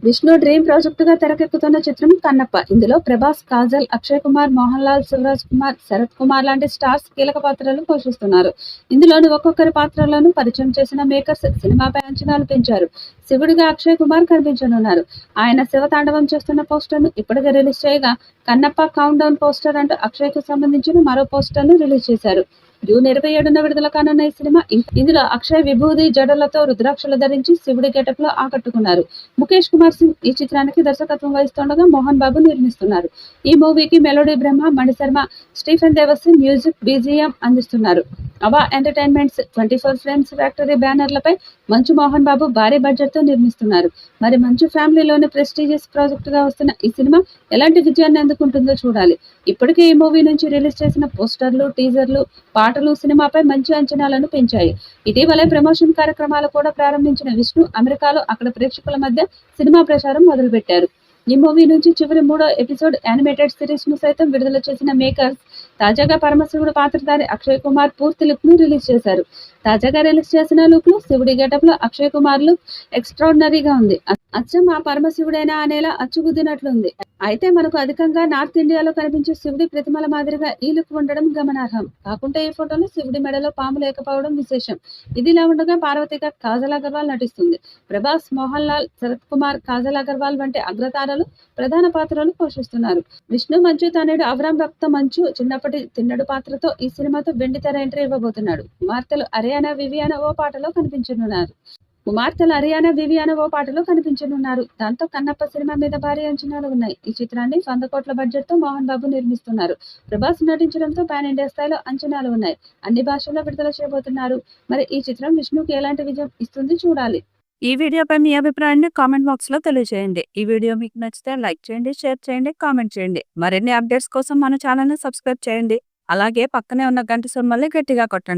Vishnu dream ప్రాజెక్టుగా తెరకెక్కుతున్న చిత్రం కన్నప్ప. ఇందులో ప్రభాస్, కాజల్, అక్షయ్ కుమార్, మోహన్ లాల్, శివరాజ్ కుమార్, శరత్ కుమార్ లాంటి స్టార్స్ కీలక పాత్రలు పోషిస్తున్నారు. ఇందులోని ఒక్కొక్కరి పాత్రలను పరిచయం చేసిన మేకర్స్ సినిమాపై అంచనాలు పెంచారు. శివుడిగా అక్షయ్ కుమార్ కనిపించనున్నారు. ఆయన శివ తాండవం చేస్తున్న పోస్టర్ను ఇప్పటికే రిలీజ్ చేయగా, కన్నప్ప కౌంట్ డౌన్ పోస్టర్ అంటూ అక్షయ్ కు సంబంధించిన మరో పోస్టర్ను రిలీజ్ చేశారు. జూన్ 27న విడుదల కానున్న ఈ సినిమా. ఇందులో అక్షయ్ విభూది జడలతో రుద్రాక్షలు ధరించి శివుడి గెటప్ లో ఆకట్టుకున్నారు. ముఖేష్ కుమార్ సింగ్ ఈ చిత్రానికి దర్శకత్వం వహిస్తుండగా మోహన్ బాబు నిర్మిస్తున్నారు. ఈ మూవీకి melody Brahma, Manisharma, Stephen Devassy music BGM అందిస్తున్నారు. అవా ఎంటర్టైన్మెంట్స్, 24 ఫ్రేమ్స్ ఫ్యాక్టరీ బ్యానర్లపై మంచు మోహన్ బాబు భారీ బడ్జెట్ తో నిర్మిస్తున్నారు. మరి మంచు ఫ్యామిలీలోని ప్రెస్టీజియస్ ప్రాజెక్ట్ గా వస్తున్న ఈ సినిమా ఎలాంటి విజయాన్ని అందుకుంటుందో చూడాలి. ఇప్పటికే ఈ మూవీ నుంచి రిలీజ్ చేసిన పోస్టర్లు, టీజర్లు, పాటలు సినిమాపై మంచి అంచనాలను పెంచాయి. ఇటీవలే ప్రమోషన్ కార్యక్రమాలు కూడా ప్రారంభించిన విష్ణు అమెరికాలో అక్కడ ప్రేక్షకుల మధ్య సినిమా ప్రచారం మొదలుపెట్టారు. ఈ మూవీ నుంచి చివరి 3వ ఎపిసోడ్ యానిమేటెడ్ సిరీస్ ను సైతం విడుదల చేసిన మేకర్స్ తాజాగా పరమశివుడు పాత్రధారి అక్షయ్ కుమార్ పూర్తి లుక్ ను రిలీజ్ చేశారు. తాజాగా రిలీజ్ చేసిన లుక్ లో శివుడి గెటప్ లో అక్షయ్ కుమార్ లుక్ ఎక్స్ట్రాడినరీగా ఉంది. అచ్చం ఆ పరమశివుడైనా అనేలా అచ్చుగుద్దినట్లుంది. అయితే మనకు అధికంగా నార్త్ ఇండియాలో కనిపించే శివుడి ప్రతిమల మాదిరిగా ఈ లుక్ ఉండడం గమనార్హం. కాకుంటే ఈ ఫోటోలో శివుడి మెడలో పాము లేకపోవడం విశేషం. ఇదిలా ఉండగా పార్వతిగా కాజల్ అగర్వాల్ నటిస్తుంది. ప్రభాస్, మోహన్ లాల్, శరత్ కుమార్, కాజల్ అగర్వాల్ వంటి అగ్రతారలు ప్రధాన పాత్రలు పోషిస్తున్నారు. విష్ణు మంచు తనయుడు అవరాం భక్త మంచు చిన్నప్పటి తిన్నడు పాత్రతో ఈ సినిమాతో వెండితెర ఎంట్రీ ఇవ్వబోతున్నాడు. కుమార్తెలు అరియానా, వివియానా ఓ పాటలో కనిపించనున్నారు. దాంతో కన్నప్ప సినిమా మీద భారీ అంచనాలు ఉన్నాయి. ఈ చిత్రాన్ని 100 కోట్ల బడ్జెట్ తో మోహన్ బాబు నిర్మిస్తున్నారు. ప్రభాస్ నటించడంతో పాన్ ఇండియా స్థాయిలో అంచనాలు ఉన్నాయి. అన్ని భాషల్లో విడుదల చేయబోతున్నారు. మరి ఈ చిత్రం విష్ణుకి ఎలాంటి విజయం ఇస్తుంది చూడాలి. ఈ వీడియోపై మీ అభిప్రాయాన్ని కామెంట్ బాక్స్ లో తెలియజేయండి. ఈ వీడియో మీకు నచ్చితే లైక్ చేయండి, షేర్ చేయండి, కామెంట్ చేయండి. మరిన్ని అప్డేట్స్ కోసం మన ఛానల్ ని సబ్స్క్రైబ్ చేయండి. అలాగే పక్కనే ఉన్న గంట సింబల్ని గట్టిగా కొట్టండి.